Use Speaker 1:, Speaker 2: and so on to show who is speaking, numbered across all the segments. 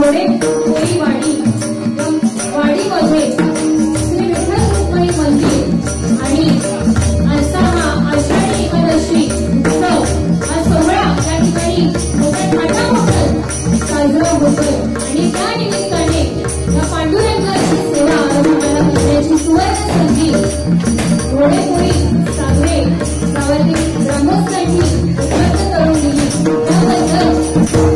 Speaker 1: जोडे कोई वाडी वाडीमध्ये श्री विठ्ठल रुक्मिणी मंदिर आणि असा हा आषाढी एकादशी उत्सव हा सोहळा या ठिकाणी मोठ्या थाटामाटात साजरा होतोय आणि त्या निमित्ताने या पांडुरंगाची सेवा आरंभाला करण्याची सुवर्ण संधी घोडेपोळी सागरे गावातील ग्रामस्थांनी उपलब्ध करून दिली। त्याबद्दल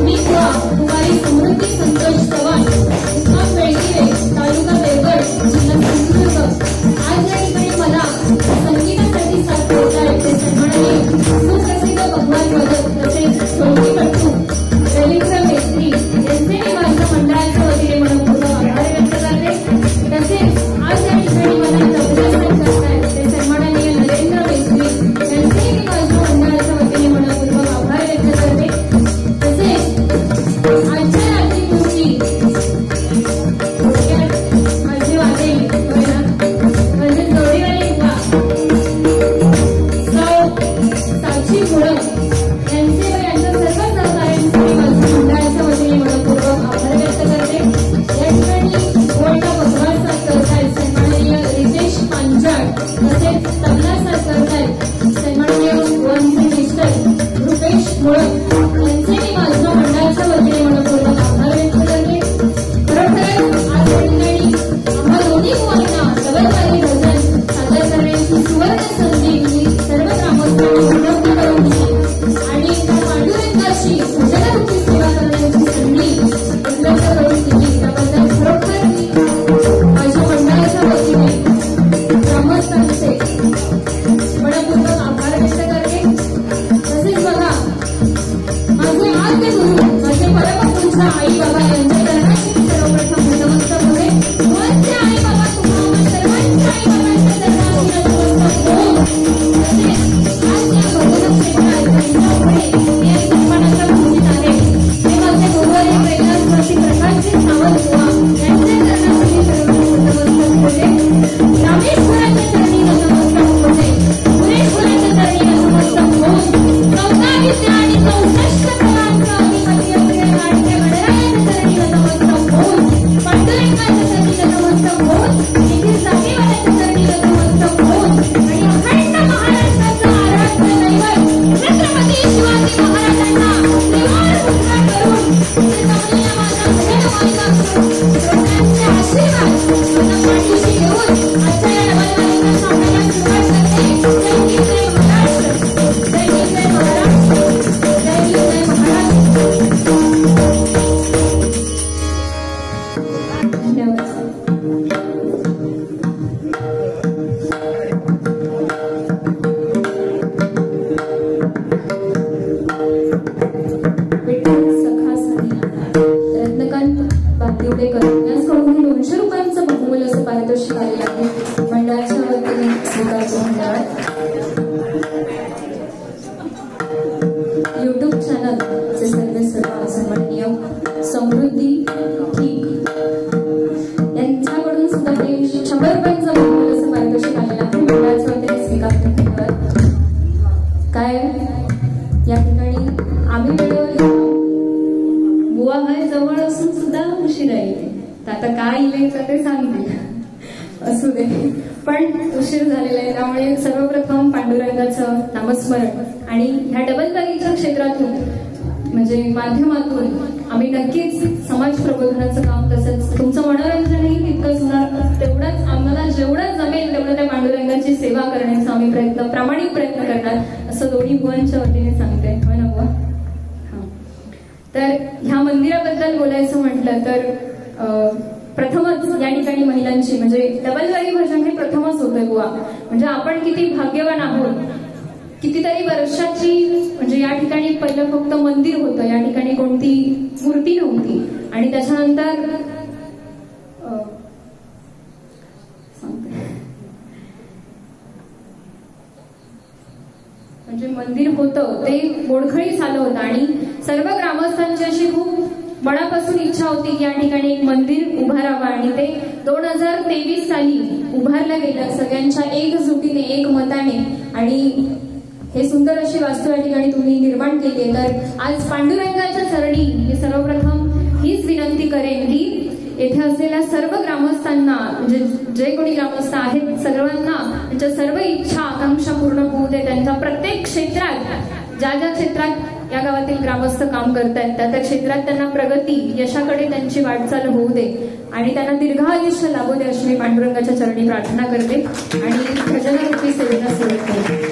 Speaker 1: मी कुमारी समृद्धी संतोष चव्हाण मुक्काम बेळगिरे तालुका देवगड जिल्हा सिंधुदुर्ग आज या ठिकाणी मला संगीतासाठी साथ देत ते सन्माननीय सुप्रसिद्ध भगवान मदत तसेच ढोलकीपटू रवींद्र मेस्त्री यांचे मी माझ्या मंडळाच्या वतीने मनपूर्वक आभार व्यक्त करते। तसेच आज या ठिकाणी मला तबला करतायत ते सन्माननीय नरेंद्र मेस्त्री यांचे मी माझ्या मंडळाच्या वतीने मनपूर्वक आभार व्यक्त करते। तसेच आजच्या रात्रीपूर्वी माझे वादे म्हणजे जोडीवाले साक्षी मुळं यांचे व यांच्या सर्व सहकार्यांसाठी माझ्या मंडळाच्या वतीने मनपूर्वक आभार व्यक्त करते। या ठिकाणी गोल्डा भगवान साथ करतायत सन्माननीय रितेश पांचाळ तसेच तबला साथ करतायत सन्माननीय वनचे मिस्टर रुपेश मुळं यांचे मी माझ्या मंडळाच्या वतीने मनपूर्वक आभार व्यक्त करते। खरोखरच आज या ठिकाणी आम्हा दोन्ही मुलांना डबलवारी भजन सादर करण्याची सुवर्ण संधी मी सर्व ग्रामस्थांनी उपलब्ध करून दिली आणि त्या पांडुरंगाची भजनाची सेवा करण्याची संधी उपलब्ध करून दिली। त्याबद्दल खरोखर मी माझ्या मंडळाच्या वतीने ग्रामस्थांचे मनपूर्वक आभार व्यक्त करते। तसेच बघा माझे आद्य गुरु माझे परमपूज्य आई बाबा यांच्या चरणाशी मी सर्वप्रथम नतमस्तक होते। माझे आई बाबा तुम्हाला सर्वांच्या आई बाबांच्या चरणाशी नतमस्तक हो। तसेच आज या भजन क्षेत्रात त्यांच्यापुढे मी एक सन्मानाच्या भूमीत आहे ते माझे गुरुवारी कैलासवासी प्रकाशजी सावंत बुवा यांच्या चरणाशी मी सर्वप्रथम नतमस्तक होते। रामेश्वराच्या चरणी नतमस्तक होते। पुरेश्वराच्या चरणी नतमस्तक होऊन 14 विद्या आणि 64 कलांचा अधिपती असलेल्या नाट्य गणरायाच्या चरणी नतमस्तक होऊन पांडुरंगाच्या चरणी नतमस्तक होऊन निखिल जागेवाल्याच्या चरणी नतमस्तक होऊन आणि अखंड महाराष्ट्राचा आराध्य दैवत छत्रपती शिवाजी महाराजांना निवार मुद्रा करून जमलेल्या माझ्या भजनवाईकांचे आशीर्वाद माझ्या पाठीशी घेऊन आजच्या या डबलवारीच्या सामन्याला सुरुवात करते। जय हिंद जय महाराष्ट्र जय हिंद जय महाराष्ट्र जय हिंद जय महाराष्ट्र। धन्यवाद। रत्नकांत बागदेवडेकर यांच्याकडून 200 रुपयांचं बहुमूल्य असं पारितोषिक आलेलं आहे मंडळाच्या वतीने स्वीकारतो। धन्यवाद। युट्यूब चॅनलचे सर्व सन्माननीय समृद्धी ठीक यांच्याकडून सुद्धा 100 रुपयांचं बहुमूल्य असं पारितोषिक आलेलं आहे मंडळाच्या वतीने स्वीकारतो। धन्यवाद। काय या ठिकाणी आम्ही वेळेवर बुवा हाय जवळ असून सुद्धा उशिरा येते तर आता काय लिहायचं ते सांगते असू दे पण उशीर झालेला आहे त्यामुळे सर्वप्रथम पांडुरंगाचं नामस्मरण आणि ह्या डबलवारीच्या क्षेत्रातून म्हणजे माध्यमातून आम्ही नक्कीच समाज प्रबोधनाचं काम तसंच तुमचं मनोरंजनही तितकंच होणार तेवढंच आम्हाला जेवढं जमेल तेवढं त्या पांडुरंगाची सेवा करण्याचा आम्ही प्रामाणिक प्रयत्न करणार असं दोन्ही बुवांच्या वतीने सांगते होय ना बुवा। तर ह्या मंदिराबद्दल बोलायचं म्हटलं तर प्रथमच या ठिकाणी महिलांची म्हणजे डबलवारी भजन हे प्रथमच होतंय बुवा म्हणजे आपण किती भाग्यवान आहोत। कितीतरी वर्षाची म्हणजे या ठिकाणी पहिलं फक्त मंदिर होतं या ठिकाणी कोणती मूर्ती नव्हती आणि त्याच्यानंतर म्हणजे मंदिर होतं ते मोडखळी झालं होतं आणि सर्व ग्रामस्थांची अशी खूप मनापासून इच्छा होती की या ठिकाणी एक मंदिर उभारावं आणि ते 2023 साली उभारलं गेलं सगळ्यांच्या एकजुटीने एकमताने आणि हे सुंदर अशी वास्तू या ठिकाणी तुम्ही निर्माण केली आहे। तर आज पांडुरंगाच्या चरणी हे सर्वप्रथम हीच विनंती करेन की येथे असलेल्या सर्व ग्रामस्थांना, म्हणजे जे कोणी ग्रामस्थ आहेत सर्वांना त्यांच्या सर्व इच्छा आकांक्षा पूर्ण होऊ दे. त्यांच्या प्रत्येक क्षेत्रात, ज्या ज्या क्षेत्रात या गावातील ग्रामस्थ काम करतायत त्या त्या क्षेत्रात त्यांना प्रगती, यशाकडे त्यांची वाटचाल होऊ दे आणि त्यांना दीर्घ आयुष्य लाभू दे अशी मी पांडुरंगाच्या चरणी प्रार्थना करते आणि भजनारूपी सेवेला सुरुवात करते.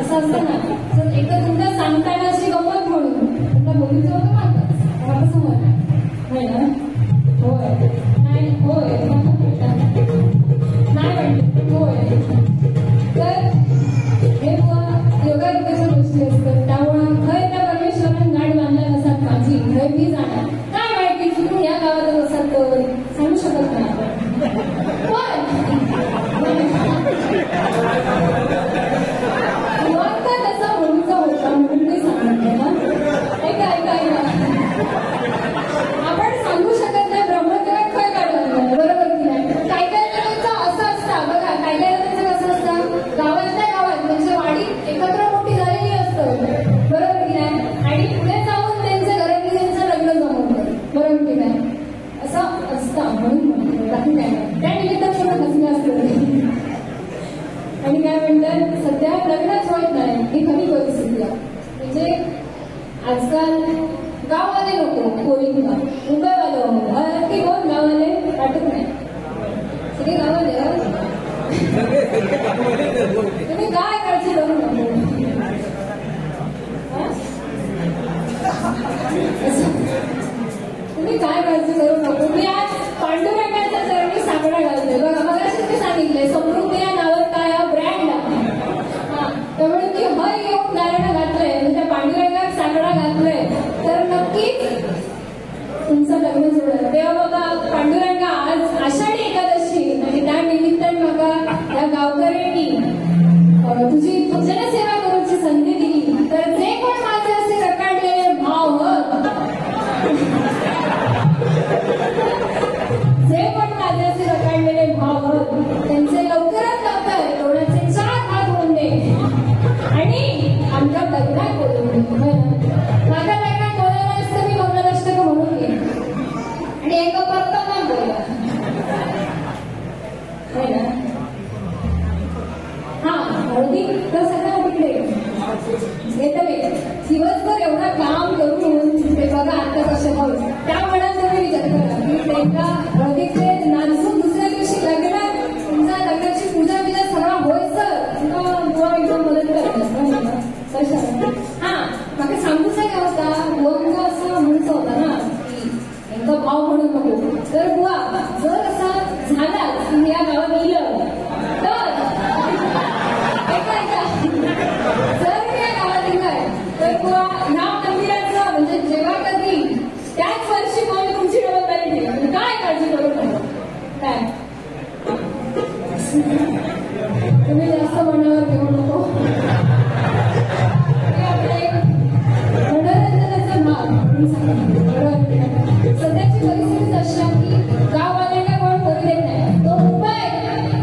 Speaker 1: असं असतं ना, तर एक तर तुमच्या सांगताना अशी गंमत म्हणून तुमच्या मुलीचं होतं मागच मला समोर नाही ना, होय नाही होय नाही म्हणते होय. तर हे योगायोगाच्या गोष्टी असतात, त्यामुळं खय त्या परमेश्वराने गाठ बांधल्या नसतात माझी खय मी जाणार काय माहिती चुकून या गावातच असतात तर सांगू शकत नाही आपण. पण त्याचा मुलीचा होता म्हणून मी सांगते ना, ऐका ऐका ऐका आपण सांगू शकत नाही ब्रह्मदेवात खय काढलं बरोबर की नाही. काय काय लोकांचं असं असतं बघा, काय काय लोकांचं कसं असतं गावातल्या गावात म्हणजे वाडी एकत्र मोठी झालेली असतं बरोबर की नाही, आणि पुढे जाऊन त्यांच्या घरातली त्यांचं लग्न जमवतं बरोबर की नाही, असं असतं म्हणून बाकी काय नाही. त्या निमित्तानं थोडं हसणं असतं. आणि काय म्हणतात सध्या लग्नच होत नाही ही खरी परिस्थिती आहे. म्हणजे आजकाल गाववाले लोक पोरींना मुंबईवाले की कोण गाववाले वाटत नाही, सगळे गाववाले तुम्ही काय काळजी करू नको. तुम्ही काय काळजी करू नको. मी आज पांडुरंगाच्या चरणी साकडा घालते बघा, मगाशी मी सांगितलंय समृद्धी या नावात काय हा ब्रँड आहे. त्यामुळे मी हर येऊन गारणं घातलंय म्हणजे पांडुरंगात साकडा घातलंय तर नक्कीच तुमचं लग्न जुळलं. तेव्हा बघा पांडुरंगा आज आषाढी एकादशी आणि त्या निमित्ताने बघा या गावकऱ्यांनी तुझी जनसेवा करूची संधी दिली, तर जे पण माझे असे रकाडलेले भाव जे पण माझे असे रकाडलेले भाव त्यांचे लवकरात लवकर डोळ्याचे 4 हात होऊन दे आणि आमच्या लग्नात बोलवून माझ्या लग्नात बोलायला असतं मी मंगलाष्टक म्हणून घे आणि एक परत बोला ना. हा हळदी तर सगळं तिकडे येतं दिवसभर एवढा काम करून ते बघा आता कसं भाऊ त्या मनात तुम्ही विचार करा की त्यांना हळदीचे नाचून दुसऱ्या दिवशी लग्नात तुमच्या लग्नाची पूजा बिजा सगळा होयचं तुला बुवा एकदम मदत करायचं कशा. हा मागे सांगूच काय होता बुवा असं म्हणतो होता ना की एकदा भाव म्हणून नको, तर बुवा जर असा झाला की या गावात येलं तर जर मी या गावात येणार तर बुवा ह्या मंदिराचं म्हणजे जेव्हा कधी त्याच वर्षी मग तुमची जबाबदारी ठेवा, काय काळजी करू नका. काय तुम्ही जास्त मनावर घेऊ नको. मनोरंजनाचा भाग सध्याची परिस्थिती अशी आहे की गाववाल्यांना कोण करू देत नाही. तो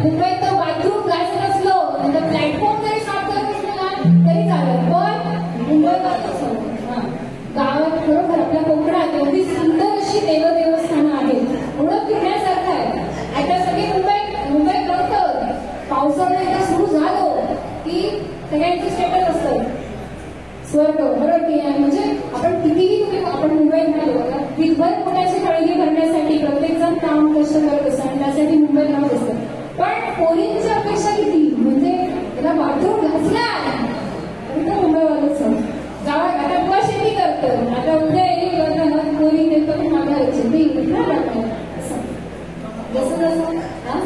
Speaker 1: मुंबईत तो बाथरूम घासत नसलो नंतर प्लॅटफॉर्म जरी साफ करत असला तरी चालेल, पण मुंबईत गावात खरोखर आपल्या कोकणात एवढी सुंदर अशी देवस्थानं आहेत, एवढं फिरण्यासारखं आहे. आता सगळी मुंबई करतं पावसाळा एकदा सुरू झालो की सगळ्यांची स्टेटस असतं स्वर्ग बरोबर की आहे. म्हणजे आपण कितीही तुम्ही आपण मुंबईत राहिलो बघा दिवसभर पोटाची काळजी भरण्यासाठी प्रत्येक जण काम कष्ट करत असतं आणि त्यासाठी मुंबईत राहत असतं, पण पोरींची अपेक्षा किती म्हणजे त्याला बाथरूम घासला तर मुंबईवालेच गावात आता बुवा शेती करतं आता उद्या येईल लग्न पोरी नेमकं पण मागायची ते जसं जसं हा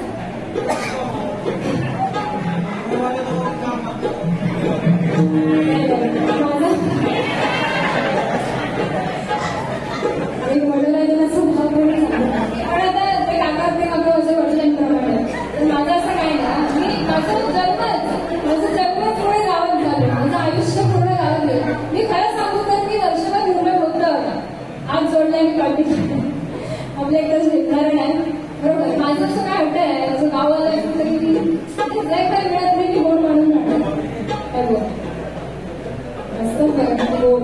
Speaker 1: एक मनोरंजनाचं भाग म्हणून पण आता ते काका ते काका माझ्या वडिलांप्रमाणे तर माझं असं काय ना मी माझं जन्मच पुढे गावात झालं, माझं आयुष्य पूर्ण गावात गेलं. मी खरं सांगू तर मी वर्षभर मुलं होतं आज जोडले आणि पाठी आपल्या इकडे भेटणार नाही बरोबर. माझं असं काय वाटतंय माझं गावाला तरी जे काही मिळत नाही की गोड मानून राहणार असतं गोड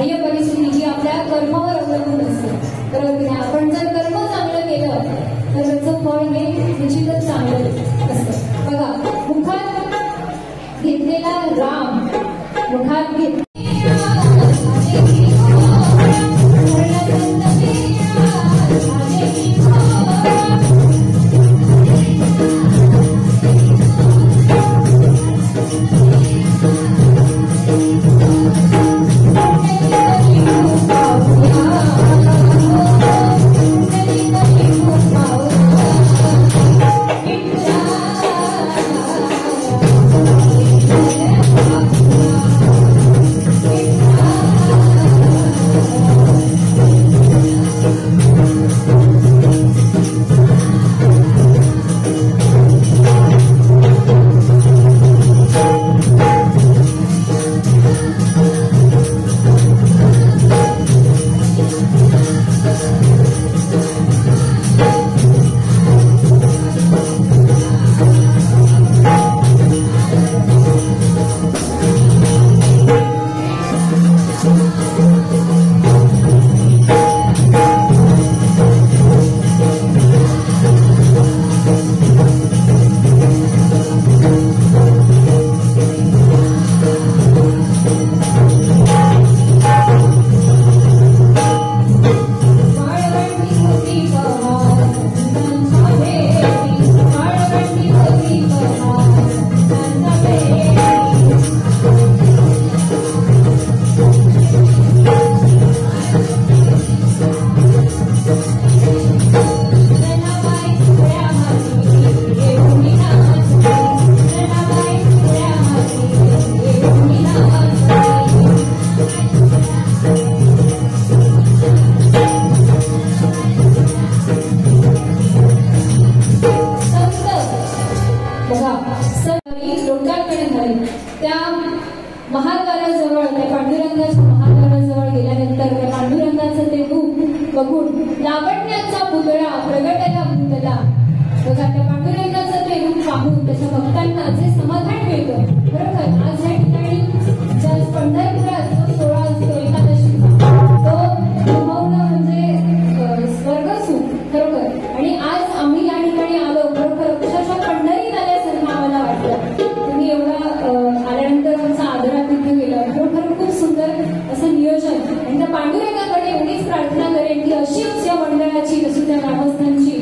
Speaker 1: बाह्य परिस्थिती ही आपल्या कर्मावर अवलंबून असते. बरोबर की नाही? आपण जर कर्म चांगलं केलं तर त्याचं फळ हे निश्चितच चांगलं असतं. बघा, मुखात घेतलेला राम, मुखात घेत त्या महाद्वाराजवळ, त्या पांडुरंगाच्या महाद्वाराजवळ गेल्यानंतर त्या पांडुरंगाचं ते रूप बघून लावण्याचा पुतळा प्रगटायला भूतला. बघा, त्या पांडुरंगाचं ते रूप पाहून त्याच्या भक्तांना जे समाधान मिळतं. बरोबर, आज या ठिकाणी ज्या पंढरपुरात जो सोहळा असतो एकादशीचा, तो अनुभवणं म्हणजे स्वर्गसुख खरोखर. आणि आज आम्ही या ठिकाणी आलो, खरोखर अक्षरशः पंढरीत आल्यासारखं आम्हाला वाटलं. तुम्ही एवढा आल्यानंतर आमचा आदरातिथ्य केलं, खरोखर खूप सुंदर असं नियोजन. आणि त्या पांडुरंगाकडे एवढीच प्रार्थना करेन की अशीच या मंडळाची, तशी त्या ग्रामस्थांची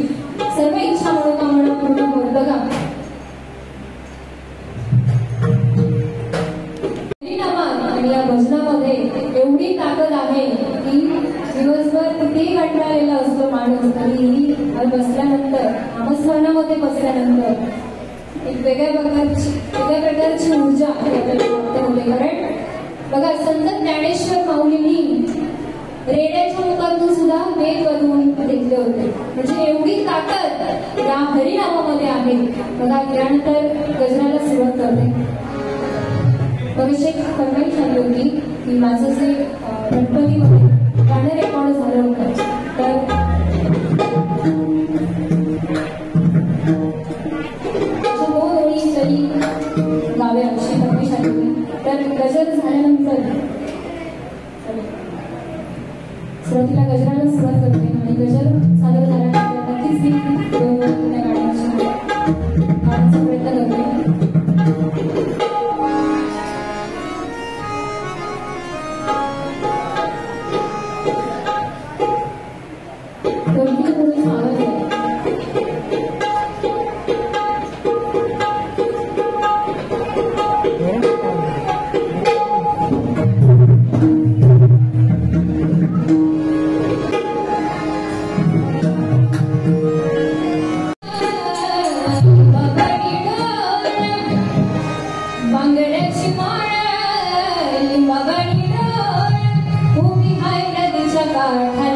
Speaker 1: सर्व इच्छा मनोकामना पूर्ण होईल. बघा, आणि या भजनामध्ये एवढी ताकद आहे की दिवसभर कुठेही कंटाळलेला असतो माणूस, तरीही बसल्यानंतर, नामस्मरणामध्ये बसल्यानंतर एक वेगळ्या प्रकारची ऊर्जा होते. कारण बघा, संत ज्ञानेश्वर माऊलींनी रेड्याच्या मुखातून सुद्धा वेद बनवून घेतले होते. म्हणजे एवढी ताकद या हरिनामामध्ये आहे. बघा, त्यानंतर गजराला सुरुवात करते. भविष्य फरमाईश झाली होती की माझं जे गणपतीमध्ये गाणं रेकॉर्ड झालं होतं, तर दोन ओळी तरी गावे अशी फरमाईश आली होती. तर गजर झाल्यानंतर सुरुवातीला गजराला सुरुवात करते आणि गजर सादर झाल्यानंतर नक्कीच मी त्या गाण्याचा प्रयत्न करते.
Speaker 2: काठा